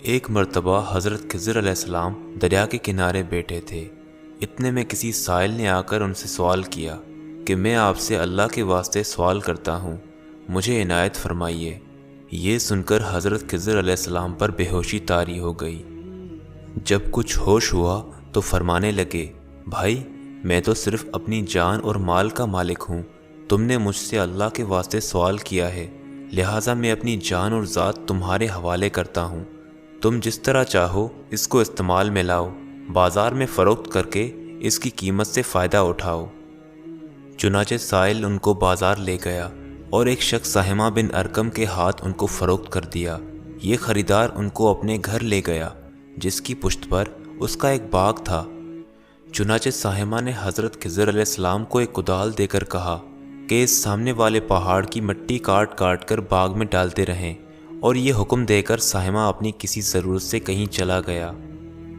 ایک مرتبہ حضرت خضر علیہ السلام دریا کے کنارے بیٹھے تھے۔ اتنے میں کسی سائل نے آ کر ان سے سوال کیا کہ میں آپ سے اللہ کے واسطے سوال کرتا ہوں، مجھے عنایت فرمائیے۔ یہ سن کر حضرت خضر علیہ السلام پر بے ہوشی طاری ہو گئی۔ جب کچھ ہوش ہوا تو فرمانے لگے، بھائی میں تو صرف اپنی جان اور مال کا مالک ہوں، تم نے مجھ سے اللہ کے واسطے سوال کیا ہے، لہٰذا میں اپنی جان اور ذات تمہارے حوالے کرتا ہوں، تم جس طرح چاہو اس کو استعمال میں لاؤ، بازار میں فروخت کر کے اس کی قیمت سے فائدہ اٹھاؤ۔ چنانچہ سائل ان کو بازار لے گیا اور ایک شخص سہمہ بن ارقم کے ہاتھ ان کو فروخت کر دیا۔ یہ خریدار ان کو اپنے گھر لے گیا جس کی پشت پر اس کا ایک باغ تھا۔ چنانچہ سہمہ نے حضرت خضر علیہ السلام کو ایک کدال دے کر کہا کہ اس سامنے والے پہاڑ کی مٹی کاٹ کاٹ کر باغ میں ڈالتے رہیں، اور یہ حکم دے کر سہمہ اپنی کسی ضرورت سے کہیں چلا گیا۔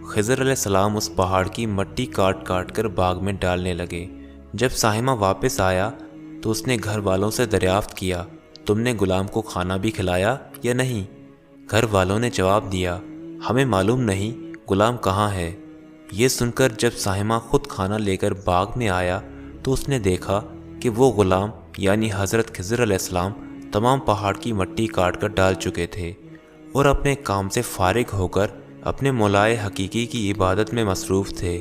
خضر علیہ السلام اس پہاڑ کی مٹی کاٹ کاٹ کر باغ میں ڈالنے لگے۔ جب سہمہ واپس آیا تو اس نے گھر والوں سے دریافت کیا، تم نے غلام کو کھانا بھی کھلایا یا نہیں؟ گھر والوں نے جواب دیا، ہمیں معلوم نہیں غلام کہاں ہے۔ یہ سن کر جب سہمہ خود کھانا لے کر باغ میں آیا تو اس نے دیکھا کہ وہ غلام یعنی حضرت خضر علیہ السلام تمام پہاڑ کی مٹی کاٹ کر ڈال چکے تھے اور اپنے کام سے فارغ ہو کر اپنے مولائے حقیقی کی عبادت میں مصروف تھے۔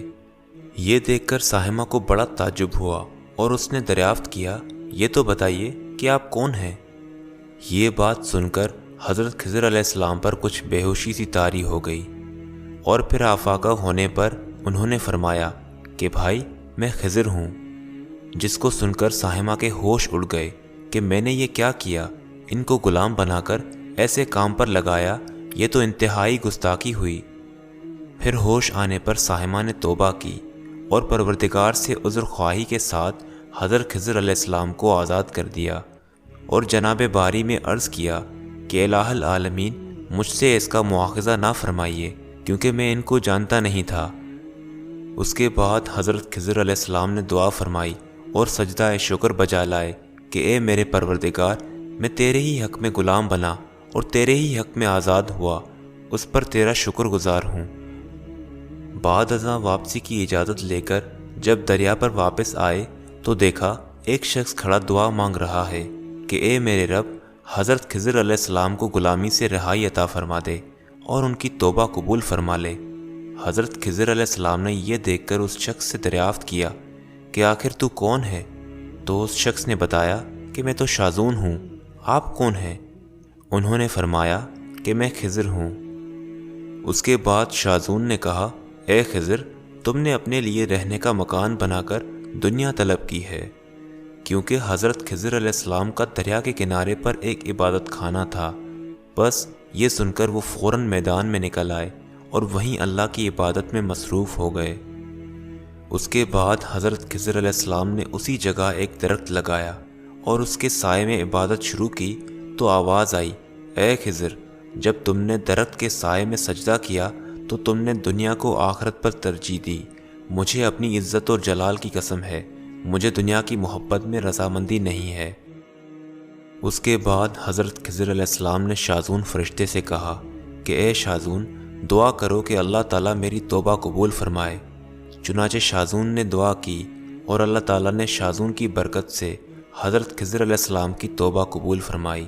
یہ دیکھ کر سہمہ کو بڑا تعجب ہوا اور اس نے دریافت کیا، یہ تو بتائیے کہ آپ کون ہیں؟ یہ بات سن کر حضرت خضر علیہ السلام پر کچھ بے ہوشی سی طاری ہو گئی، اور پھر آفاقہ ہونے پر انہوں نے فرمایا کہ بھائی میں خضر ہوں۔ جس کو سن کر سہمہ کے ہوش اڑ گئے کہ میں نے یہ کیا کیا، ان کو غلام بنا کر ایسے کام پر لگایا، یہ تو انتہائی گستاخی ہوئی۔ پھر ہوش آنے پر سہمہ نے توبہ کی اور پروردگار سے عذر خواہی کے ساتھ حضرت خضر علیہ السلام کو آزاد کر دیا، اور جناب باری میں عرض کیا کہ الہ العالمین مجھ سے اس کا مواخذہ نہ فرمائیے، کیونکہ میں ان کو جانتا نہیں تھا۔ اس کے بعد حضرت خضر علیہ السلام نے دعا فرمائی اور سجدہ شکر بجا لائے کہ اے میرے پروردگار، میں تیرے ہی حق میں غلام بنا اور تیرے ہی حق میں آزاد ہوا، اس پر تیرا شکر گزار ہوں۔ بعد ازاں واپسی کی اجازت لے کر جب دریا پر واپس آئے تو دیکھا ایک شخص کھڑا دعا مانگ رہا ہے کہ اے میرے رب، حضرت خضر علیہ السلام کو غلامی سے رہائی عطا فرما دے اور ان کی توبہ قبول فرما لے۔ حضرت خضر علیہ السلام نے یہ دیکھ کر اس شخص سے دریافت کیا کہ آخر تو کون ہے؟ تو اس شخص نے بتایا کہ میں تو شازون ہوں، آپ کون ہیں؟ انہوں نے فرمایا کہ میں خضر ہوں۔ اس کے بعد شازون نے کہا، اے خضر، تم نے اپنے لیے رہنے کا مکان بنا کر دنیا طلب کی ہے، کیونکہ حضرت خضر علیہ السلام کا دریا کے کنارے پر ایک عبادت خانہ تھا۔ بس یہ سن کر وہ فوراً میدان میں نکل آئے اور وہیں اللہ کی عبادت میں مصروف ہو گئے۔ اس کے بعد حضرت خضر علیہ السلام نے اسی جگہ ایک درخت لگایا اور اس کے سائے میں عبادت شروع کی تو آواز آئی، اے خضر، جب تم نے درخت کے سائے میں سجدہ کیا تو تم نے دنیا کو آخرت پر ترجیح دی، مجھے اپنی عزت اور جلال کی قسم ہے، مجھے دنیا کی محبت میں رضامندی نہیں ہے۔ اس کے بعد حضرت خضر علیہ السلام نے شازون فرشتے سے کہا کہ اے شازون، دعا کرو کہ اللہ تعالیٰ میری توبہ قبول فرمائے۔ چنانچہ شازون نے دعا کی اور اللہ تعالیٰ نے شازون کی برکت سے حضرت خضر علیہ السلام کی توبہ قبول فرمائی۔